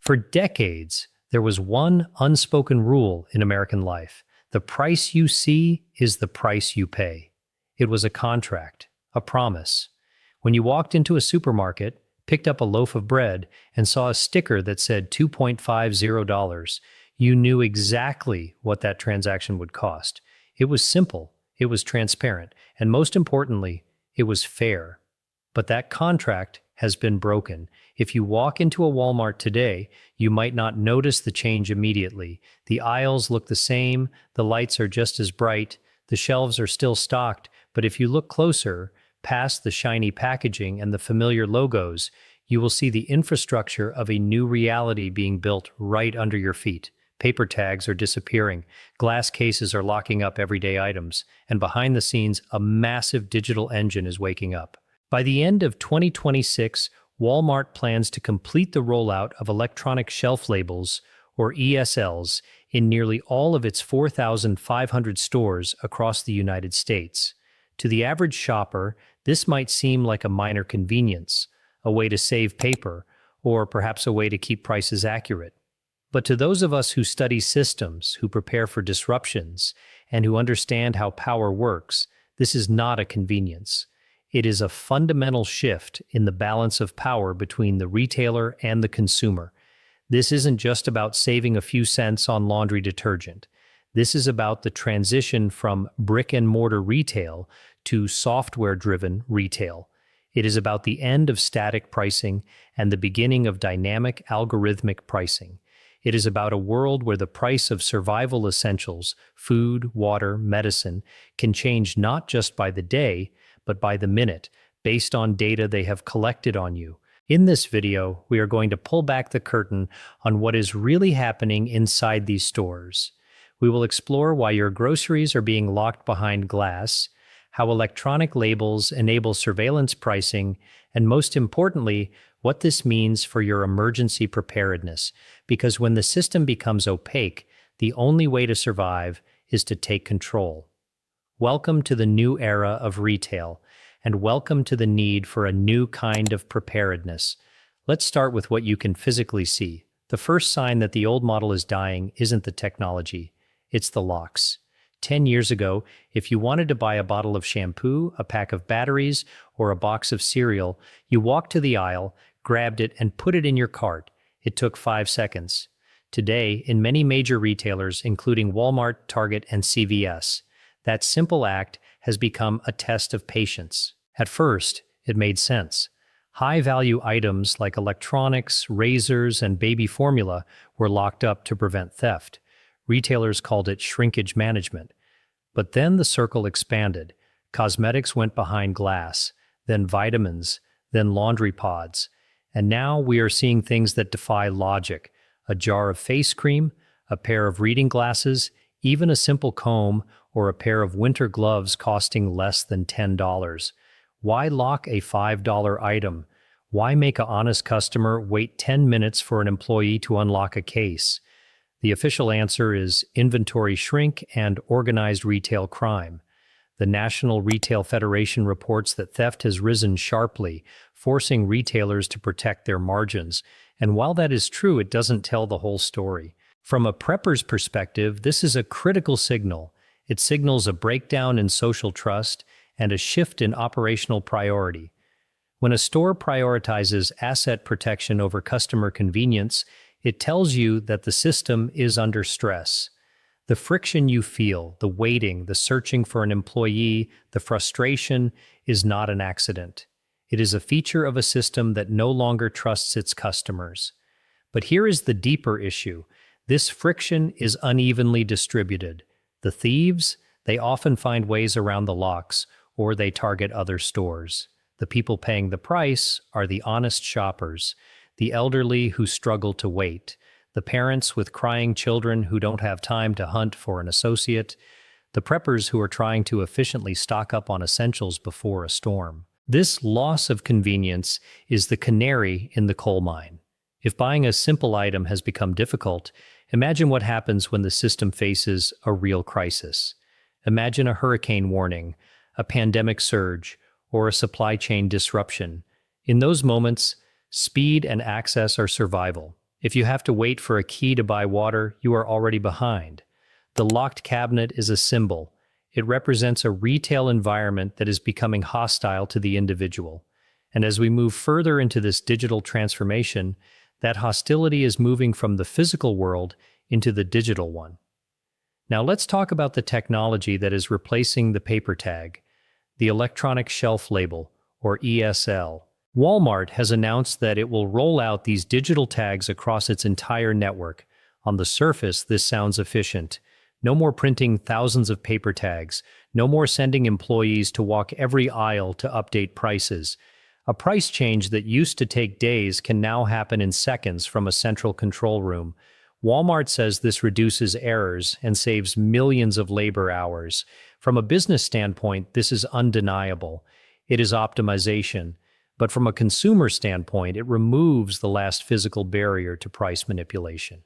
For decades, there was one unspoken rule in American life. The price you see is the price you pay. It was a contract, a promise. When you walked into a supermarket, picked up a loaf of bread, and saw a sticker that said $2.50, you knew exactly what that transaction would cost. It was simple, it was transparent, and most importantly, it was fair. But that contract has been broken. If you walk into a Walmart today, you might not notice the change immediately. The aisles look the same, the lights are just as bright, the shelves are still stocked, but if you look closer, past the shiny packaging and the familiar logos, you will see the infrastructure of a new reality being built right under your feet. Paper tags are disappearing, glass cases are locking up everyday items, and behind the scenes, a massive digital engine is waking up. By the end of 2026, Walmart plans to complete the rollout of electronic shelf labels, or ESLs, in nearly all of its 4,500 stores across the United States. To the average shopper, this might seem like a minor convenience, a way to save paper, or perhaps a way to keep prices accurate. But to those of us who study systems, who prepare for disruptions, and who understand how power works, this is not a convenience. It is a fundamental shift in the balance of power between the retailer and the consumer. This isn't just about saving a few cents on laundry detergent. This is about the transition from brick-and-mortar retail to software-driven retail. It is about the end of static pricing and the beginning of dynamic algorithmic pricing. It is about a world where the price of survival essentials, food, water, medicine, can change not just by the day, but by the minute, based on data they have collected on you. In this video, we are going to pull back the curtain on what is really happening inside these stores. We will explore why your groceries are being locked behind glass, how electronic labels enable surveillance pricing, and most importantly, what this means for your emergency preparedness. Because when the system becomes opaque, the only way to survive is to take control. Welcome to the new era of retail, and welcome to the need for a new kind of preparedness. Let's start with what you can physically see. The first sign that the old model is dying isn't the technology, it's the locks. 10 years ago, if you wanted to buy a bottle of shampoo, a pack of batteries, or a box of cereal, you walked to the aisle, grabbed it, and put it in your cart. It took 5 seconds. Today, in many major retailers, including Walmart, Target, and CVS, that simple act has become a test of patience. At first, it made sense. High-value items like electronics, razors, and baby formula were locked up to prevent theft. Retailers called it shrinkage management. But then the circle expanded. Cosmetics went behind glass, then vitamins, then laundry pods. And now we are seeing things that defy logic. A jar of face cream, a pair of reading glasses, even a simple comb or a pair of winter gloves costing less than $10. Why lock a $5 item? Why make an honest customer wait 10 minutes for an employee to unlock a case? The official answer is inventory shrink and organized retail crime. The National Retail Federation reports that theft has risen sharply, forcing retailers to protect their margins. And while that is true, it doesn't tell the whole story. From a prepper's perspective, this is a critical signal. It signals a breakdown in social trust and a shift in operational priority. When a store prioritizes asset protection over customer convenience, it tells you that the system is under stress. The friction you feel, the waiting, the searching for an employee, the frustration is not an accident. It is a feature of a system that no longer trusts its customers. But here is the deeper issue. This friction is unevenly distributed. The thieves, they often find ways around the locks, or they target other stores. The people paying the price are the honest shoppers, the elderly who struggle to wait, the parents with crying children who don't have time to hunt for an associate, the preppers who are trying to efficiently stock up on essentials before a storm. This loss of convenience is the canary in the coal mine. If buying a simple item has become difficult, imagine what happens when the system faces a real crisis. Imagine a hurricane warning, a pandemic surge, or a supply chain disruption. In those moments, speed and access are survival. If you have to wait for a key to buy water, you are already behind. The locked cabinet is a symbol. It represents a retail environment that is becoming hostile to the individual. And as we move further into this digital transformation, that hostility is moving from the physical world into the digital one. Now let's talk about the technology that is replacing the paper tag, the electronic shelf label, or ESL. Walmart has announced that it will roll out these digital tags across its entire network. On the surface, this sounds efficient. No more printing thousands of paper tags. No more sending employees to walk every aisle to update prices. A price change that used to take days can now happen in seconds from a central control room. Walmart says this reduces errors and saves millions of labor hours. From a business standpoint, this is undeniable. It is optimization. But from a consumer standpoint, it removes the last physical barrier to price manipulation.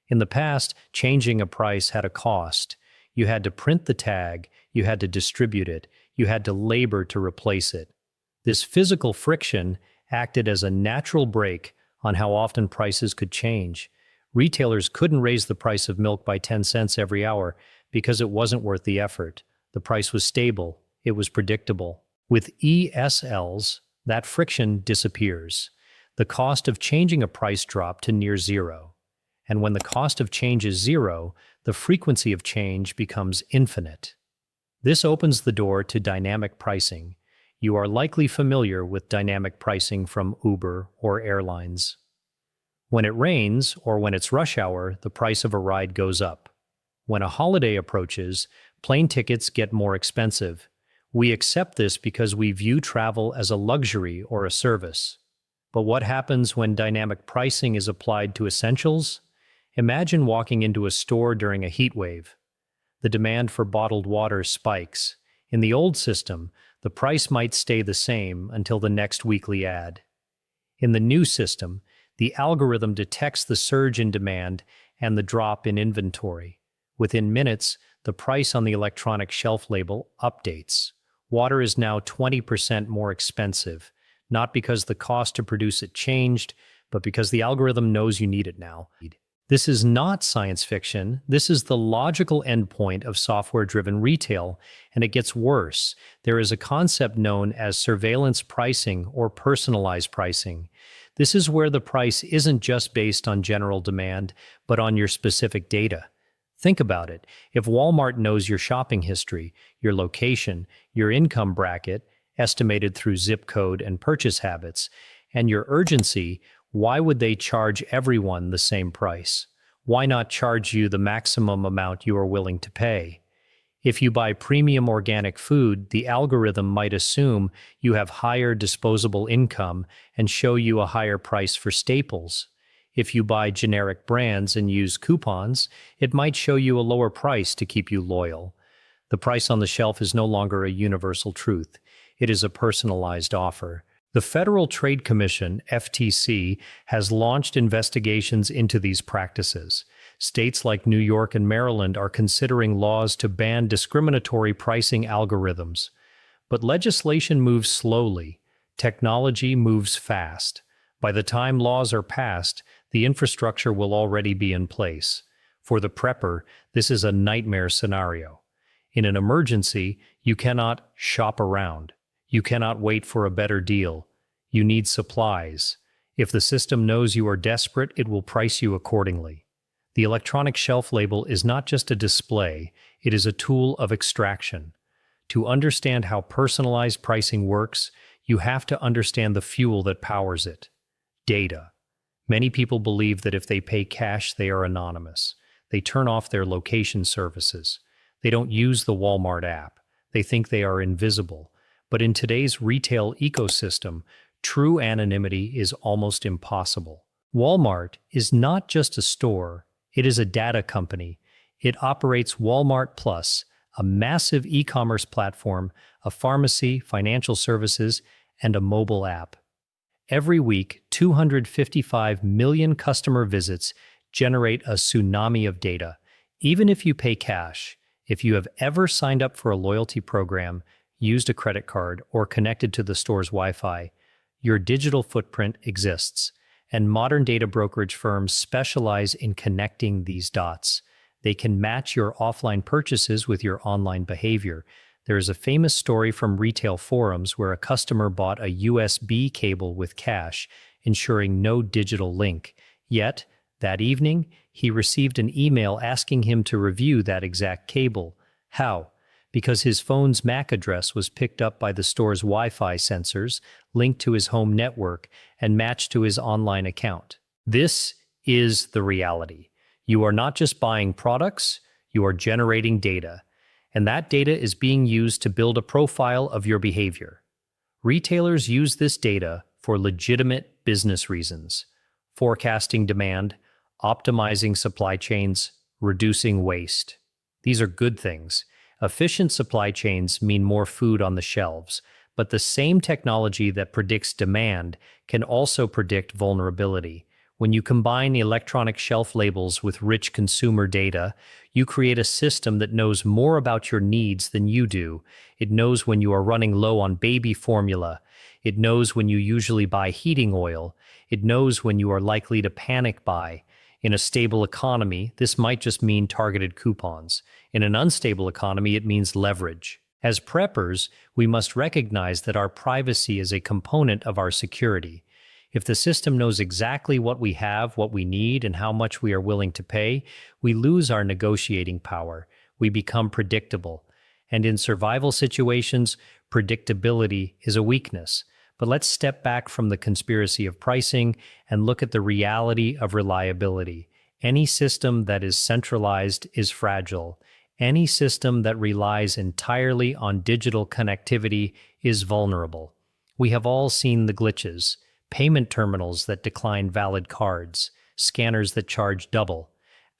In the past, changing a price had a cost. You had to print the tag, you had to distribute it, you had to labor to replace it. This physical friction acted as a natural brake on how often prices could change. Retailers couldn't raise the price of milk by 10 cents every hour because it wasn't worth the effort. The price was stable, it was predictable. With ESLs, that friction disappears. The cost of changing a price dropped to near zero. And when the cost of change is zero, the frequency of change becomes infinite. This opens the door to dynamic pricing. You are likely familiar with dynamic pricing from Uber or airlines. When it rains or when it's rush hour, the price of a ride goes up. When a holiday approaches, plane tickets get more expensive. We accept this because we view travel as a luxury or a service. But what happens when dynamic pricing is applied to essentials? Imagine walking into a store during a heat wave. The demand for bottled water spikes. In the old system, the price might stay the same until the next weekly ad. In the new system, the algorithm detects the surge in demand and the drop in inventory. Within minutes, the price on the electronic shelf label updates. Water is now 20% more expensive, not because the cost to produce it changed, but because the algorithm knows you need it now. This is not science fiction. This is the logical endpoint of software-driven retail, and it gets worse. There is a concept known as surveillance pricing or personalized pricing. This is where the price isn't just based on general demand, but on your specific data. Think about it. If Walmart knows your shopping history, your location, your income bracket, estimated through zip code and purchase habits, and your urgency, why would they charge everyone the same price? Why not charge you the maximum amount you are willing to pay? If you buy premium organic food, the algorithm might assume you have higher disposable income and show you a higher price for staples. If you buy generic brands and use coupons, it might show you a lower price to keep you loyal. The price on the shelf is no longer a universal truth. It is a personalized offer. The Federal Trade Commission, FTC, has launched investigations into these practices. States like New York and Maryland are considering laws to ban discriminatory pricing algorithms. But legislation moves slowly. Technology moves fast. By the time laws are passed, the infrastructure will already be in place. For the prepper, this is a nightmare scenario. In an emergency, you cannot shop around. You cannot wait for a better deal. You need supplies. If the system knows you are desperate, it will price you accordingly. The electronic shelf label is not just a display, it is a tool of extraction. To understand how personalized pricing works, you have to understand the fuel that powers it. Data. Many people believe that if they pay cash, they are anonymous. They turn off their location services. They don't use the Walmart app. They think they are invisible. But in today's retail ecosystem, true anonymity is almost impossible. Walmart is not just a store, it is a data company. It operates Walmart Plus, a massive e-commerce platform, a pharmacy, financial services, and a mobile app. Every week, 255 million customer visits generate a tsunami of data. Even if you pay cash, if you have ever signed up for a loyalty program, used a credit card, or connected to the store's Wi-Fi, your digital footprint exists. And modern data brokerage firms specialize in connecting these dots. They can match your offline purchases with your online behavior. There is a famous story from retail forums where a customer bought a USB cable with cash, ensuring no digital link. Yet, that evening, he received an email asking him to review that exact cable. How? Because his phone's MAC address was picked up by the store's Wi-Fi sensors, linked to his home network, and matched to his online account. This is the reality. You are not just buying products, you are generating data. And that data is being used to build a profile of your behavior. Retailers use this data for legitimate business reasons: forecasting demand, optimizing supply chains, reducing waste. These are good things. Efficient supply chains mean more food on the shelves, but the same technology that predicts demand can also predict vulnerability. When you combine electronic shelf labels with rich consumer data, you create a system that knows more about your needs than you do. It knows when you are running low on baby formula. It knows when you usually buy heating oil. It knows when you are likely to panic buy. In a stable economy, this might just mean targeted coupons. In an unstable economy, it means leverage. As preppers, we must recognize that our privacy is a component of our security. If the system knows exactly what we have, what we need, and how much we are willing to pay, we lose our negotiating power. We become predictable. And in survival situations, predictability is a weakness. But let's step back from the conspiracy of pricing and look at the reality of reliability. Any system that is centralized is fragile. Any system that relies entirely on digital connectivity is vulnerable. We have all seen the glitches: payment terminals that decline valid cards, scanners that charge double,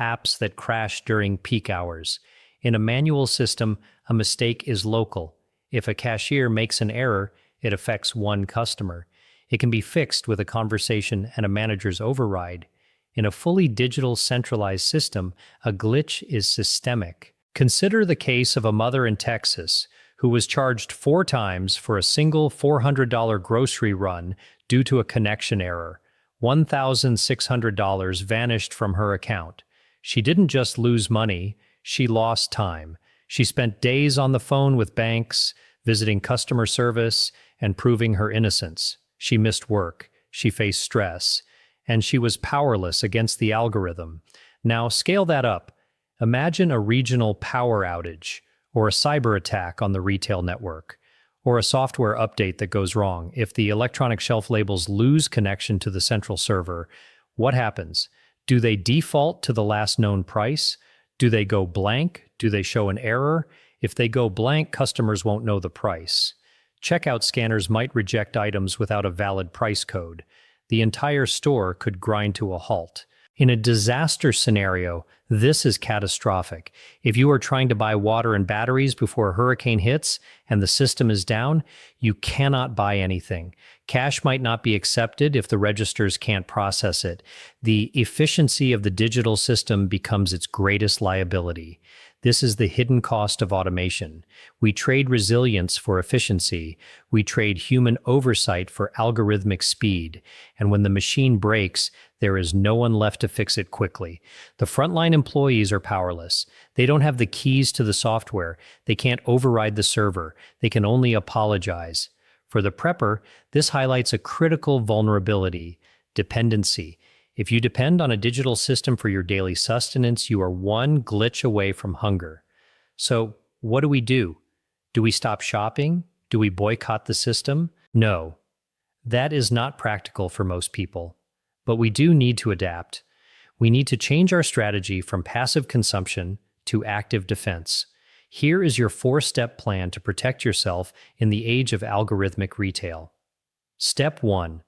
apps that crash during peak hours. In a manual system, a mistake is local. If a cashier makes an error, it affects one customer. It can be fixed with a conversation and a manager's override. In a fully digital centralized system, a glitch is systemic. Consider the case of a mother in Texas who was charged 4 times for a single $400 grocery run due to a connection error. $1,600 vanished from her account. She didn't just lose money, she lost time. She spent days on the phone with banks, visiting customer service, and proving her innocence. She missed work, she faced stress, and she was powerless against the algorithm. Now scale that up. Imagine a regional power outage, or a cyber attack on the retail network, or a software update that goes wrong. If the electronic shelf labels lose connection to the central server, what happens? Do they default to the last known price? Do they go blank? Do they show an error? If they go blank, customers won't know the price. Checkout scanners might reject items without a valid price code. The entire store could grind to a halt. In a disaster scenario, this is catastrophic. If you are trying to buy water and batteries before a hurricane hits and the system is down, you cannot buy anything. Cash might not be accepted if the registers can't process it. The efficiency of the digital system becomes its greatest liability. This is the hidden cost of automation. We trade resilience for efficiency. We trade human oversight for algorithmic speed. And when the machine breaks, there is no one left to fix it quickly. The frontline employees are powerless. They don't have the keys to the software. They can't override the server. They can only apologize. For the prepper, this highlights a critical vulnerability: dependency. If you depend on a digital system for your daily sustenance, you are one glitch away from hunger. So, what do? Do we stop shopping? Do we boycott the system? No. That is not practical for most people. But we do need to adapt. We need to change our strategy from passive consumption to active defense. Here is your 4-step plan to protect yourself in the age of algorithmic retail. Step 1.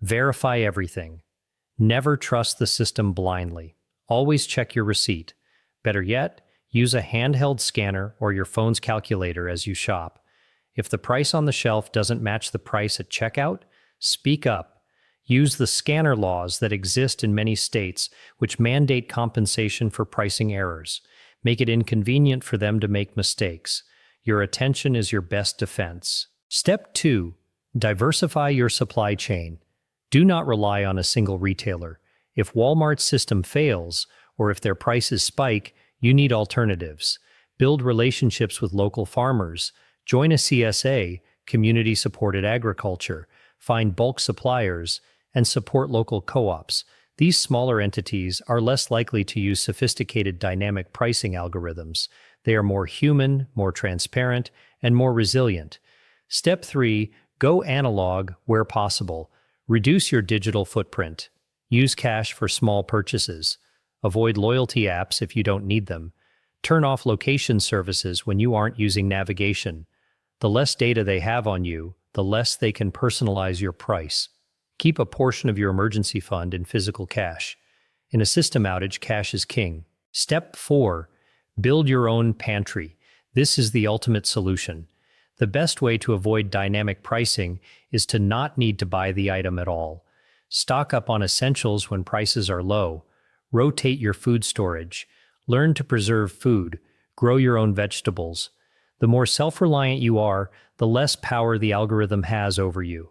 Verify everything. Never trust the system blindly. Always check your receipt. Better yet, use a handheld scanner or your phone's calculator as you shop. If the price on the shelf doesn't match the price at checkout, speak up. Use the scanner laws that exist in many states, which mandate compensation for pricing errors. Make it inconvenient for them to make mistakes. Your attention is your best defense. Step 2. Diversify your supply chain. Do not rely on a single retailer. If Walmart's system fails, or if their prices spike, you need alternatives. Build relationships with local farmers. Join a CSA, community-supported agriculture. Find bulk suppliers, and support local co-ops. These smaller entities are less likely to use sophisticated dynamic pricing algorithms. They are more human, more transparent, and more resilient. Step 3. Go analog where possible. Reduce your digital footprint. Use cash for small purchases. Avoid loyalty apps if you don't need them. Turn off location services when you aren't using navigation. The less data they have on you, the less they can personalize your price. Keep a portion of your emergency fund in physical cash. In a system outage, cash is king. Step 4. Build your own pantry. This is the ultimate solution. The best way to avoid dynamic pricing is to not need to buy the item at all. Stock up on essentials when prices are low. Rotate your food storage. Learn to preserve food. Grow your own vegetables. The more self-reliant you are, the less power the algorithm has over you.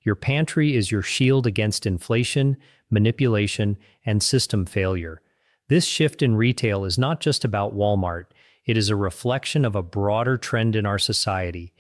Your pantry is your shield against inflation, manipulation, and system failure. This shift in retail is not just about Walmart. It is a reflection of a broader trend in our society.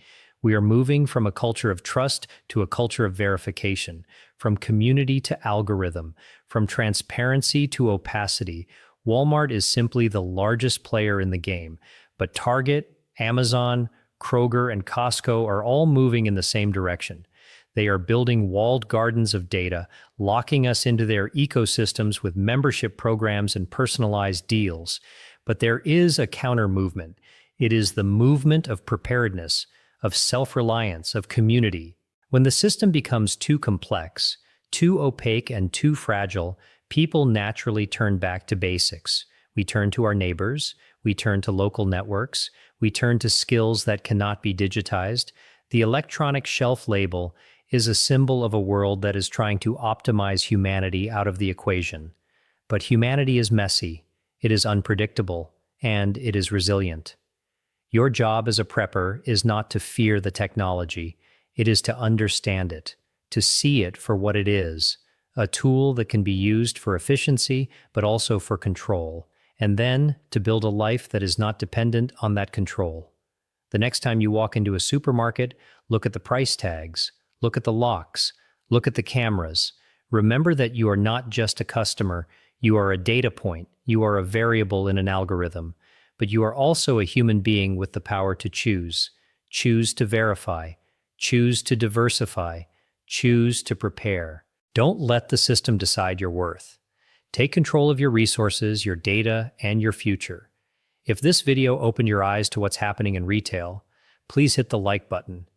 We are moving from a culture of trust to a culture of verification, from community to algorithm, from transparency to opacity. Walmart is simply the largest player in the game, but Target, Amazon, Kroger, and Costco are all moving in the same direction. They are building walled gardens of data, locking us into their ecosystems with membership programs and personalized deals. But there is a counter movement. It is the movement of preparedness, of self-reliance, of community. When the system becomes too complex, too opaque, and too fragile, people naturally turn back to basics. We turn to our neighbors, we turn to local networks, we turn to skills that cannot be digitized. The electronic shelf label is a symbol of a world that is trying to optimize humanity out of the equation. But humanity is messy, it is unpredictable, and it is resilient. Your job as a prepper is not to fear the technology, it is to understand it, to see it for what it is, a tool that can be used for efficiency but also for control, and then to build a life that is not dependent on that control. The next time you walk into a supermarket, look at the price tags, look at the locks, look at the cameras. Remember that you are not just a customer, you are a data point, you are a variable in an algorithm, but you are also a human being with the power to choose. Choose to verify, choose to diversify, choose to prepare. Don't let the system decide your worth. Take control of your resources, your data, and your future. If this video opened your eyes to what's happening in retail, please hit the like button.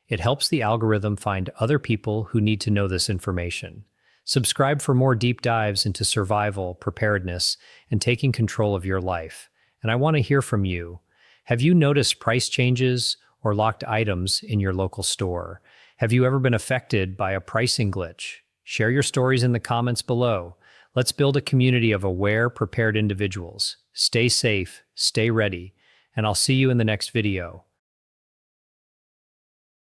It helps the algorithm find other people who need to know this information. Subscribe for more deep dives into survival, preparedness, and taking control of your life. And I want to hear from you. Have you noticed price changes or locked items in your local store? Have you ever been affected by a pricing glitch? Share your stories in the comments below. Let's build a community of aware, prepared individuals. Stay safe, stay ready, and I'll see you in the next video.